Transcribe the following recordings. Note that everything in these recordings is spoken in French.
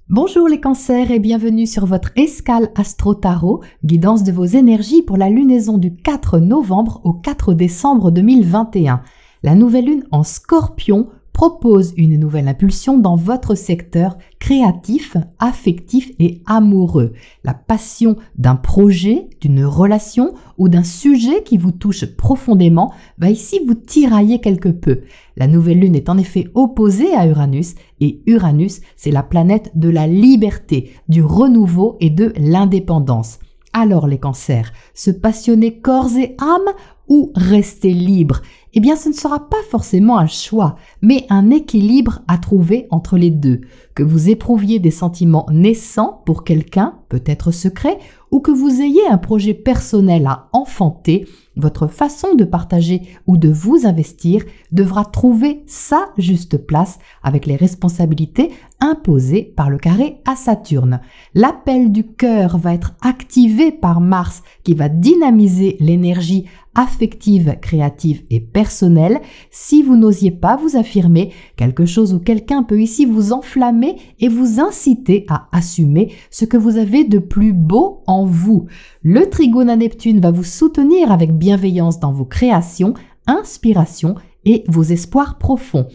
Bonjour les cancers et bienvenue sur votre escale Astro Tarot, guidance de vos énergies pour la lunaison du 4 novembre au 4 décembre 2021. La nouvelle lune en Scorpion propose une nouvelle impulsion dans votre secteur créatif, affectif et amoureux. La passion d'un projet, d'une relation ou d'un sujet qui vous touche profondément va ici vous tirailler quelque peu. La nouvelle lune est en effet opposée à Uranus et Uranus, c'est la planète de la liberté, du renouveau et de l'indépendance. Alors les cancers, se passionner corps et âme ou rester libre? Eh bien, ce ne sera pas forcément un choix, mais un équilibre à trouver entre les deux. Que vous éprouviez des sentiments naissants pour quelqu'un, peut-être secret, ou que vous ayez un projet personnel à enfanter, votre façon de partager ou de vous investir devra trouver sa juste place avec les responsabilités imposées par le carré à Saturne. L'appel du cœur va être activé par Mars qui va dynamiser l'énergie affective, créative et personnelle. Si vous n'osiez pas vous affirmer, quelque chose ou quelqu'un peut ici vous enflammer et vous inciter à assumer ce que vous avez de plus beau en vous. Le trigone à Neptune va vous soutenir avec bienveillance dans vos créations, inspirations et vos espoirs profonds.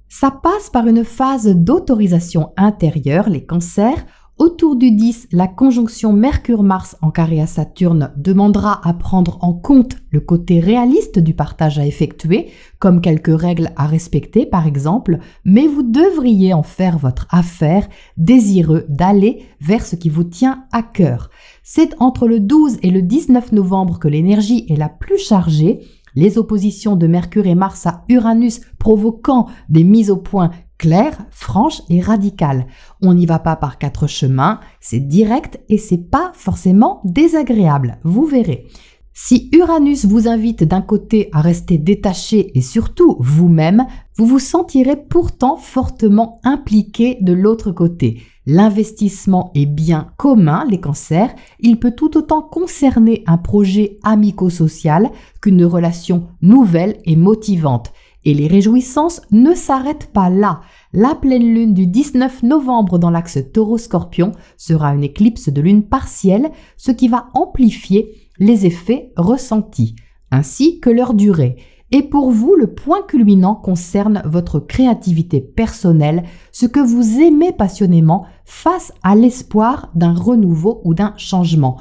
Ça passe par une phase d'autorisation intérieure, les cancers. Autour du 10, la conjonction Mercure-Mars en carré à Saturne demandera à prendre en compte le côté réaliste du partage à effectuer, comme quelques règles à respecter par exemple, mais vous devriez en faire votre affaire, désireux d'aller vers ce qui vous tient à cœur. C'est entre le 12 et le 19 novembre que l'énergie est la plus chargée, les oppositions de Mercure et Mars à Uranus provoquant des mises au point claires, franches et radicales. On n'y va pas par quatre chemins, c'est direct et c'est pas forcément désagréable, vous verrez. Si Uranus vous invite d'un côté à rester détaché et surtout vous-même, vous vous sentirez pourtant fortement impliqué de l'autre côté. L'investissement est bien commun, les cancers, il peut tout autant concerner un projet amico-social qu'une relation nouvelle et motivante. Et les réjouissances ne s'arrêtent pas là. La pleine lune du 19 novembre dans l'axe Taureau-Scorpion sera une éclipse de lune partielle, ce qui va amplifier les effets ressentis, ainsi que leur durée. Et pour vous, le point culminant concerne votre créativité personnelle, ce que vous aimez passionnément face à l'espoir d'un renouveau ou d'un changement.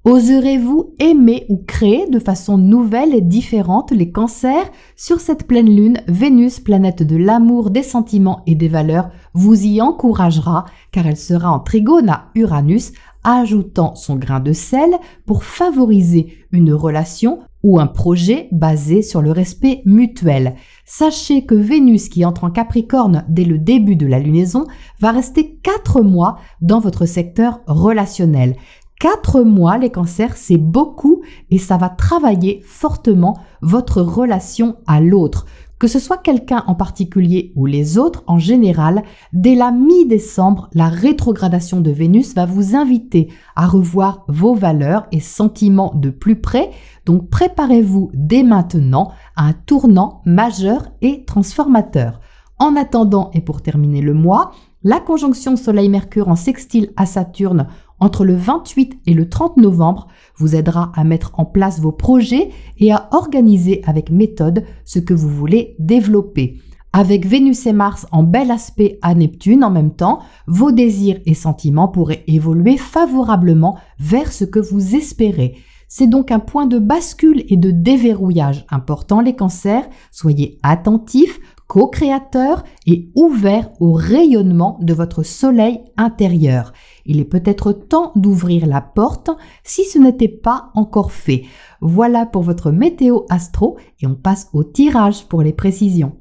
Oserez-vous aimer ou créer de façon nouvelle et différente les cancers? Sur cette pleine lune, Vénus, planète de l'amour, des sentiments et des valeurs, vous y encouragera car elle sera en trigone à Uranus, ajoutant son grain de sel pour favoriser une relation ou un projet basé sur le respect mutuel. Sachez que Vénus, qui entre en Capricorne dès le début de la lunaison, va rester 4 mois dans votre secteur relationnel. 4 mois, les cancers, c'est beaucoup et ça va travailler fortement votre relation à l'autre. Que ce soit quelqu'un en particulier ou les autres en général, dès la mi-décembre, la rétrogradation de Vénus va vous inviter à revoir vos valeurs et sentiments de plus près. Donc préparez-vous dès maintenant à un tournant majeur et transformateur. En attendant et pour terminer le mois, la conjonction Soleil-Mercure en sextile à Saturne entre le 28 et le 30 novembre vous aidera à mettre en place vos projets et à organiser avec méthode ce que vous voulez développer. Avec Vénus et Mars en bel aspect à Neptune en même temps, vos désirs et sentiments pourraient évoluer favorablement vers ce que vous espérez. C'est donc un point de bascule et de déverrouillage important les cancers. Soyez attentifs, co-créateur et ouvert au rayonnement de votre soleil intérieur. Il est peut-être temps d'ouvrir la porte si ce n'était pas encore fait. Voilà pour votre météo astro et on passe au tirage pour les précisions.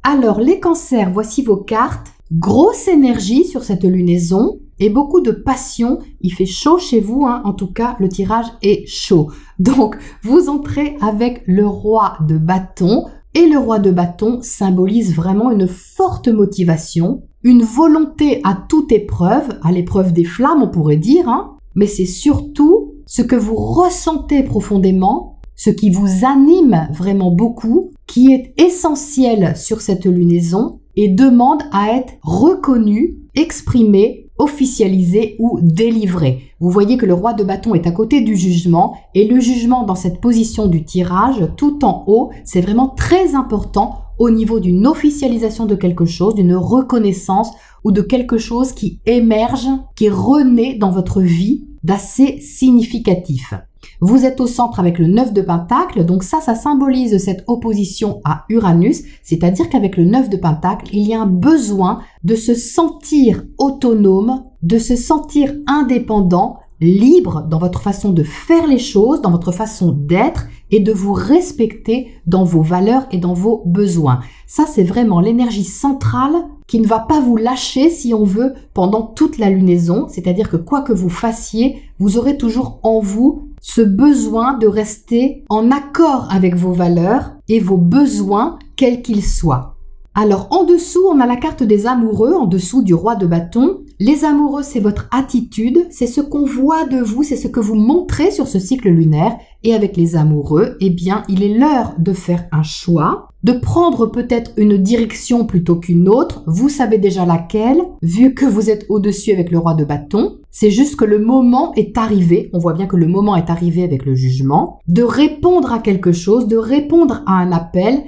Alors les cancers, voici vos cartes. Grosse énergie sur cette lunaison et beaucoup de passion. Il fait chaud chez vous, hein. En tout cas le tirage est chaud. Donc vous entrez avec le roi de bâton. Et le roi de bâton symbolise vraiment une forte motivation, une volonté à toute épreuve, à l'épreuve des flammes on pourrait dire, hein, mais c'est surtout ce que vous ressentez profondément, ce qui vous anime vraiment beaucoup, qui est essentiel sur cette lunaison et demande à être reconnu, exprimé, officialisé ou délivré. Vous voyez que le roi de bâton est à côté du jugement et le jugement dans cette position du tirage tout en haut, c'est vraiment très important au niveau d'une officialisation de quelque chose, d'une reconnaissance ou de quelque chose qui émerge, qui renaît dans votre vie d'assez significatif. Vous êtes au centre avec le 9 de Pentacle, donc ça symbolise cette opposition à Uranus, c'est-à-dire qu'avec le 9 de Pentacle, il y a un besoin de se sentir autonome, de se sentir indépendant, libre dans votre façon de faire les choses, dans votre façon d'être et de vous respecter dans vos valeurs et dans vos besoins. Ça, c'est vraiment l'énergie centrale qui ne va pas vous lâcher, si on veut, pendant toute la lunaison. C'est-à-dire que quoi que vous fassiez, vous aurez toujours en vous ce besoin de rester en accord avec vos valeurs et vos besoins, quels qu'ils soient. Alors, en dessous, on a la carte des amoureux, en dessous du roi de bâton. Les amoureux, c'est votre attitude, c'est ce qu'on voit de vous, c'est ce que vous montrez sur ce cycle lunaire. Et avec les amoureux, eh bien, il est l'heure de faire un choix, de prendre peut-être une direction plutôt qu'une autre. Vous savez déjà laquelle, vu que vous êtes au-dessus avec le roi de bâton. C'est juste que le moment est arrivé, on voit bien que le moment est arrivé avec le jugement, de répondre à quelque chose, de répondre à un appel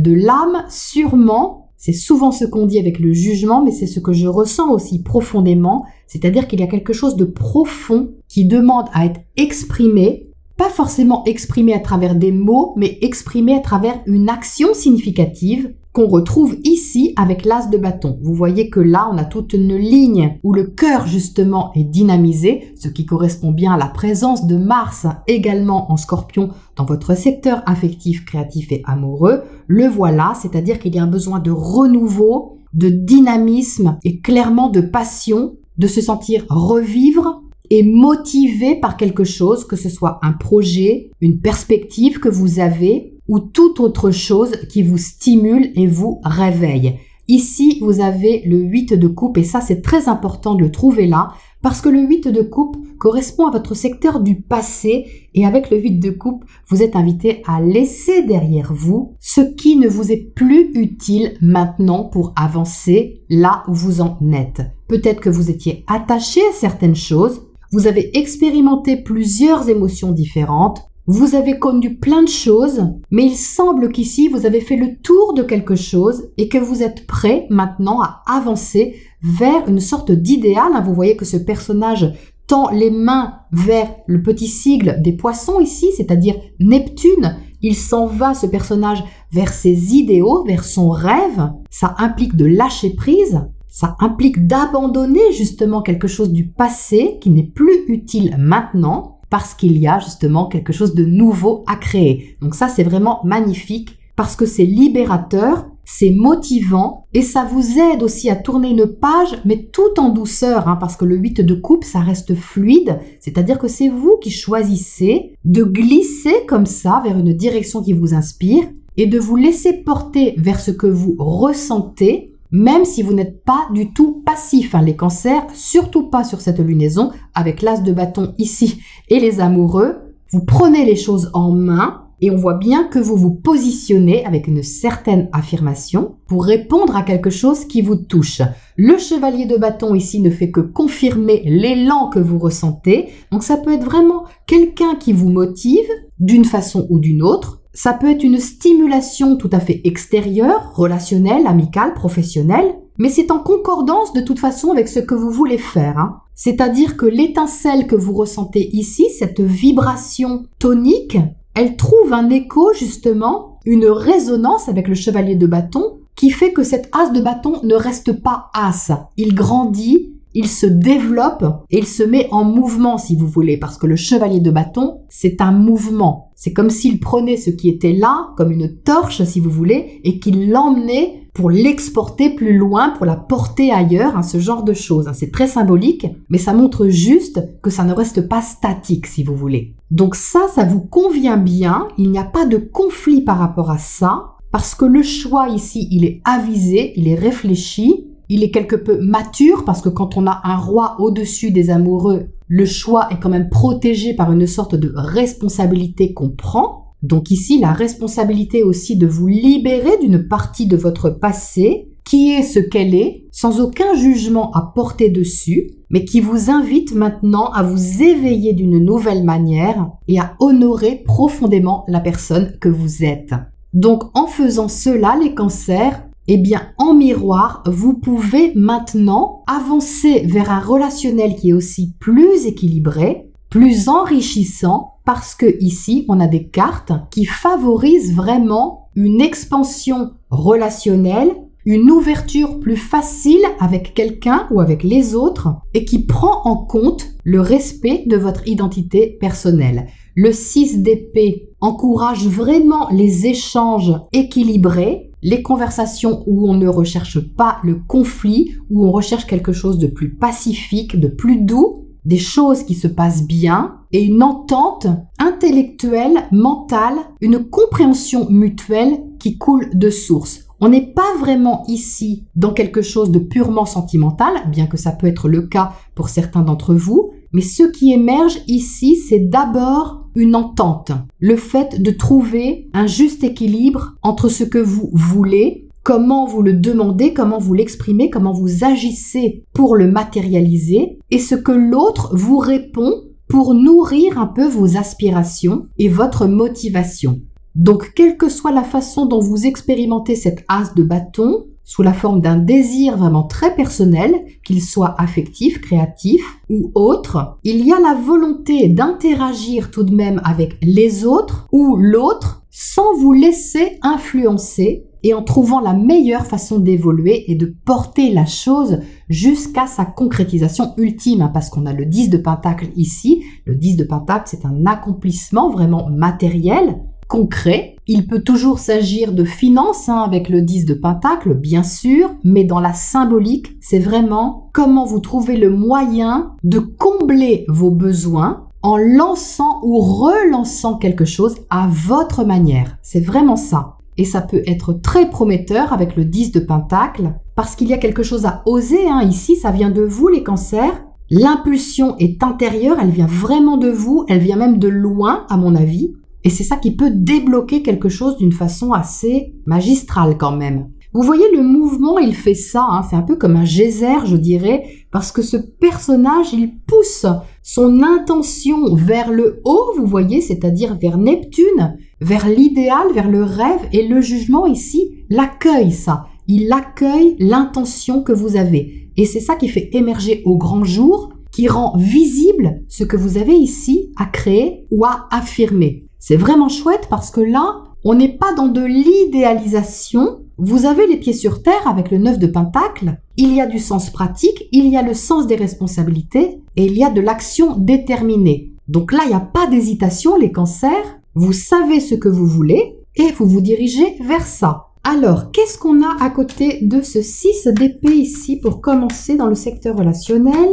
de l'âme sûrement. C'est souvent ce qu'on dit avec le jugement, mais c'est ce que je ressens aussi profondément, c'est-à-dire qu'il y a quelque chose de profond qui demande à être exprimé, pas forcément exprimé à travers des mots, mais exprimé à travers une action significative qu'on retrouve ici avec l'as de bâton. Vous voyez que là, on a toute une ligne où le cœur justement est dynamisé, ce qui correspond bien à la présence de Mars également en Scorpion dans votre secteur affectif, créatif et amoureux. Le voilà, c'est-à-dire qu'il y a un besoin de renouveau, de dynamisme et clairement de passion, de se sentir revivre et motivé par quelque chose, que ce soit un projet, une perspective que vous avez ou toute autre chose qui vous stimule et vous réveille. Ici, vous avez le 8 de coupe et ça, c'est très important de le trouver là parce que le 8 de coupe correspond à votre secteur du passé et avec le 8 de coupe, vous êtes invité à laisser derrière vous ce qui ne vous est plus utile maintenant pour avancer là où vous en êtes. Peut-être que vous étiez attaché à certaines choses, vous avez expérimenté plusieurs émotions différentes, vous avez connu plein de choses, mais il semble qu'ici, vous avez fait le tour de quelque chose et que vous êtes prêt maintenant à avancer vers une sorte d'idéal. Vous voyez que ce personnage tend les mains vers le petit sigle des poissons ici, c'est-à-dire Neptune. Il s'en va, ce personnage, vers ses idéaux, vers son rêve. Ça implique de lâcher prise. Ça implique d'abandonner justement quelque chose du passé qui n'est plus utile maintenant, parce qu'il y a justement quelque chose de nouveau à créer. Donc ça, c'est vraiment magnifique parce que c'est libérateur, c'est motivant et ça vous aide aussi à tourner une page, mais tout en douceur, parce que le 8 de coupe, ça reste fluide, c'est-à-dire que c'est vous qui choisissez de glisser comme ça vers une direction qui vous inspire et de vous laisser porter vers ce que vous ressentez, même si vous n'êtes pas du tout passif, les cancers, surtout pas sur cette lunaison, avec l'as de bâton ici et les amoureux, vous prenez les choses en main et on voit bien que vous vous positionnez avec une certaine affirmation pour répondre à quelque chose qui vous touche. Le chevalier de bâton ici ne fait que confirmer l'élan que vous ressentez, donc ça peut être vraiment quelqu'un qui vous motive d'une façon ou d'une autre. Ça peut être une stimulation tout à fait extérieure, relationnelle, amicale, professionnelle, mais c'est en concordance de toute façon avec ce que vous voulez faire. C'est-à-dire que l'étincelle que vous ressentez ici, cette vibration tonique, elle trouve un écho justement, une résonance avec le chevalier de bâton qui fait que cet as de bâton ne reste pas as. Il grandit, il se développe et il se met en mouvement si vous voulez, parce que le chevalier de bâton, c'est un mouvement. C'est comme s'il prenait ce qui était là, comme une torche si vous voulez, et qu'il l'emmenait pour l'exporter plus loin, pour la porter ailleurs, ce genre de choses. C'est très symbolique, mais ça montre juste que ça ne reste pas statique si vous voulez. Donc ça vous convient bien, il n'y a pas de conflit par rapport à ça, parce que le choix ici, il est avisé, il est réfléchi, il est quelque peu mature parce que quand on a un roi au-dessus des amoureux, le choix est quand même protégé par une sorte de responsabilité qu'on prend. Donc ici, la responsabilité aussi de vous libérer d'une partie de votre passé, qui est ce qu'elle est, sans aucun jugement à porter dessus, mais qui vous invite maintenant à vous éveiller d'une nouvelle manière et à honorer profondément la personne que vous êtes. Donc en faisant cela, les cancers, eh bien en miroir, vous pouvez maintenant avancer vers un relationnel qui est aussi plus équilibré, plus enrichissant, parce que ici, on a des cartes qui favorisent vraiment une expansion relationnelle, une ouverture plus facile avec quelqu'un ou avec les autres et qui prend en compte le respect de votre identité personnelle. Le 6 d'épée encourage vraiment les échanges équilibrés, les conversations où on ne recherche pas le conflit, où on recherche quelque chose de plus pacifique, de plus doux, des choses qui se passent bien et une entente intellectuelle, mentale, une compréhension mutuelle qui coule de source. On n'est pas vraiment ici dans quelque chose de purement sentimental, bien que ça peut être le cas pour certains d'entre vous, mais ce qui émerge ici, c'est d'abord une entente. Le fait de trouver un juste équilibre entre ce que vous voulez, comment vous le demandez, comment vous l'exprimez, comment vous agissez pour le matérialiser, et ce que l'autre vous répond pour nourrir un peu vos aspirations et votre motivation. Donc, quelle que soit la façon dont vous expérimentez cet as de bâton, sous la forme d'un désir vraiment très personnel, qu'il soit affectif, créatif ou autre, il y a la volonté d'interagir tout de même avec les autres ou l'autre sans vous laisser influencer et en trouvant la meilleure façon d'évoluer et de porter la chose jusqu'à sa concrétisation ultime, parce qu'on a le 10 de Pentacle ici. Le 10 de Pentacle, c'est un accomplissement vraiment matériel, concret. Il peut toujours s'agir de finances avec le 10 de Pentacle, bien sûr, mais dans la symbolique, c'est vraiment comment vous trouvez le moyen de combler vos besoins en lançant ou relançant quelque chose à votre manière. C'est vraiment ça. Et ça peut être très prometteur avec le 10 de Pentacle, parce qu'il y a quelque chose à oser. Ici, ça vient de vous, les cancers. L'impulsion est intérieure, elle vient vraiment de vous, elle vient même de loin, à mon avis. Et c'est ça qui peut débloquer quelque chose d'une façon assez magistrale quand même. Vous voyez, le mouvement, il fait ça, c'est un peu comme un geyser, je dirais, parce que ce personnage, il pousse son intention vers le haut, vous voyez, c'est-à-dire vers Neptune, vers l'idéal, vers le rêve, et le jugement ici l'accueille ça. Il accueille l'intention que vous avez. Et c'est ça qui fait émerger au grand jour, qui rend visible ce que vous avez ici à créer ou à affirmer. C'est vraiment chouette parce que là, on n'est pas dans de l'idéalisation. Vous avez les pieds sur terre avec le 9 de Pentacle. Il y a du sens pratique, il y a le sens des responsabilités et il y a de l'action déterminée. Donc là, il n'y a pas d'hésitation, les cancers. Vous savez ce que vous voulez et vous vous dirigez vers ça. Alors, qu'est-ce qu'on a à côté de ce 6 d'épée ici pour commencer dans le secteur relationnel?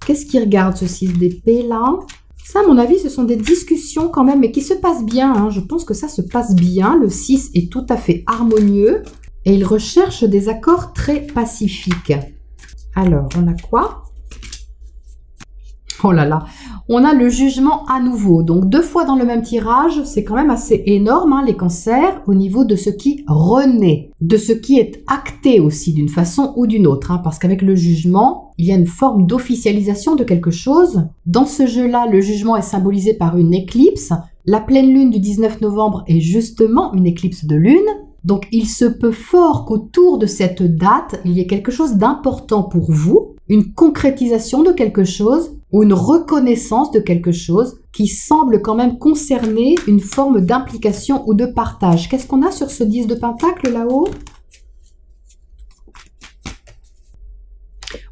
Qu'est-ce qui regarde ce 6 d'épée là? Ça, à mon avis, ce sont des discussions quand même, mais qui se passent bien. Je pense que ça se passe bien. Le 6 est tout à fait harmonieux et il recherche des accords très pacifiques. Alors, on a quoi? Oh là là, on a le jugement à nouveau. Donc, 2 fois dans le même tirage, c'est quand même assez énorme, les cancers, au niveau de ce qui renaît, de ce qui est acté aussi d'une façon ou d'une autre. Parce qu'avec le jugement, il y a une forme d'officialisation de quelque chose. Dans ce jeu-là, le jugement est symbolisé par une éclipse. La pleine lune du 19 novembre est justement une éclipse de lune. Donc, il se peut fort qu'autour de cette date, il y ait quelque chose d'important pour vous, une concrétisation de quelque chose ou une reconnaissance de quelque chose qui semble quand même concerner une forme d'implication ou de partage. Qu'est-ce qu'on a sur ce 10 de Pentacle là-haut?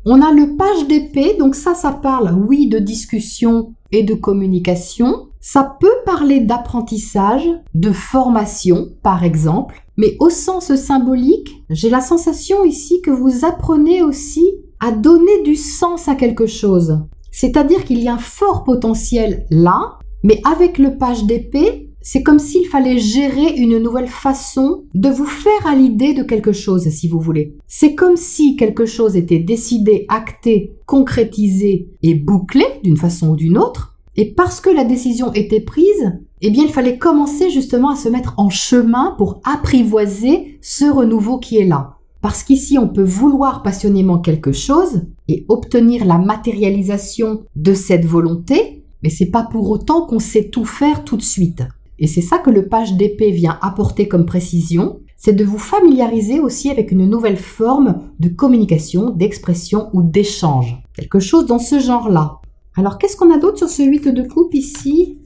On a le page d'épée, donc ça parle, oui, de discussion et de communication. Ça peut parler d'apprentissage, de formation, par exemple. Mais au sens symbolique, j'ai la sensation ici que vous apprenez aussi à donner du sens à quelque chose. C'est-à-dire qu'il y a un fort potentiel là, mais avec le page d'épée, c'est comme s'il fallait gérer une nouvelle façon de vous faire à l'idée de quelque chose, si vous voulez. C'est comme si quelque chose était décidé, acté, concrétisé et bouclé d'une façon ou d'une autre. Et parce que la décision était prise, eh bien, il fallait commencer justement à se mettre en chemin pour apprivoiser ce renouveau qui est là. Parce qu'ici, on peut vouloir passionnément quelque chose et obtenir la matérialisation de cette volonté, mais c'est pas pour autant qu'on sait tout faire tout de suite. Et c'est ça que le page d'épée vient apporter comme précision, c'est de vous familiariser aussi avec une nouvelle forme de communication, d'expression ou d'échange. Quelque chose dans ce genre-là. Alors, qu'est-ce qu'on a d'autre sur ce 8 de coupe ici?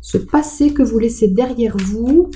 Ce passé que vous laissez derrière vous.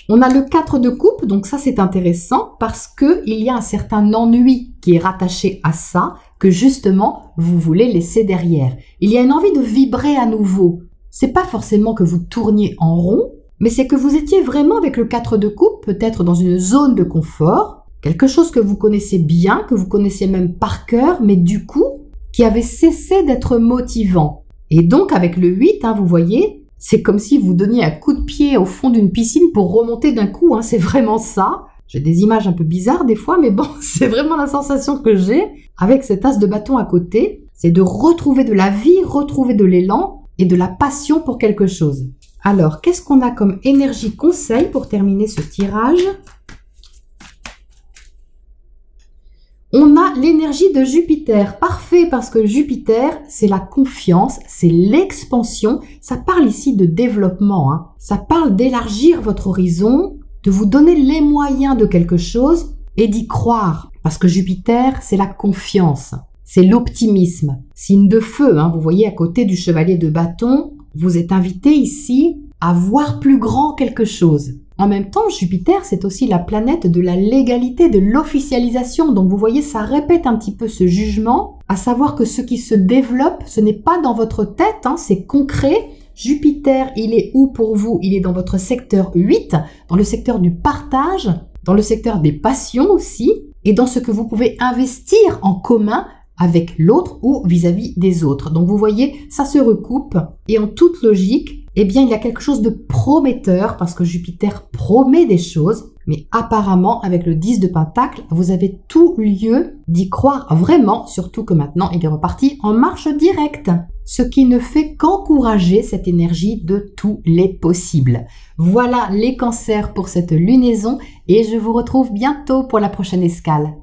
On a le 4 de coupe, donc ça c'est intéressant parce qu'il y a un certain ennui qui est rattaché à ça, que justement vous voulez laisser derrière. Il y a une envie de vibrer à nouveau. C'est pas forcément que vous tourniez en rond, mais c'est que vous étiez vraiment avec le 4 de coupe, peut-être dans une zone de confort, quelque chose que vous connaissez bien, que vous connaissez même par cœur, mais du coup, qui avait cessé d'être motivant. Et donc avec le 8, vous voyez, c'est comme si vous donniez un coup de pied au fond d'une piscine pour remonter d'un coup, c'est vraiment ça. J'ai des images un peu bizarres des fois, mais bon, c'est vraiment la sensation que j'ai avec cet as de bâton à côté. C'est de retrouver de la vie, retrouver de l'élan et de la passion pour quelque chose. Alors, qu'est-ce qu'on a comme énergie conseil pour terminer ce tirage? On a l'énergie de Jupiter. Parfait, parce que Jupiter, c'est la confiance, c'est l'expansion. Ça parle ici de développement. Ça parle d'élargir votre horizon, de vous donner les moyens de quelque chose et d'y croire. Parce que Jupiter, c'est la confiance, c'est l'optimisme. Signe de feu, vous voyez à côté du chevalier de bâton, vous êtes invité ici à voir plus grand quelque chose. En même temps, Jupiter, c'est aussi la planète de la légalité, de l'officialisation. Donc vous voyez, ça répète un petit peu ce jugement, à savoir que ce qui se développe, ce n'est pas dans votre tête, c'est concret. Jupiter, il est où pour vous? Il est dans votre secteur 8, dans le secteur du partage, dans le secteur des passions aussi, et dans ce que vous pouvez investir en commun avec l'autre ou vis-à-vis des autres. Donc vous voyez, ça se recoupe, et en toute logique, eh bien il y a quelque chose de prometteur, parce que Jupiter promet des choses, mais apparemment, avec le 10 de Pentacle, vous avez tout lieu d'y croire vraiment, surtout que maintenant, il est reparti en marche directe. Ce qui ne fait qu'encourager cette énergie de tous les possibles. Voilà les cancers pour cette lunaison et je vous retrouve bientôt pour la prochaine escale.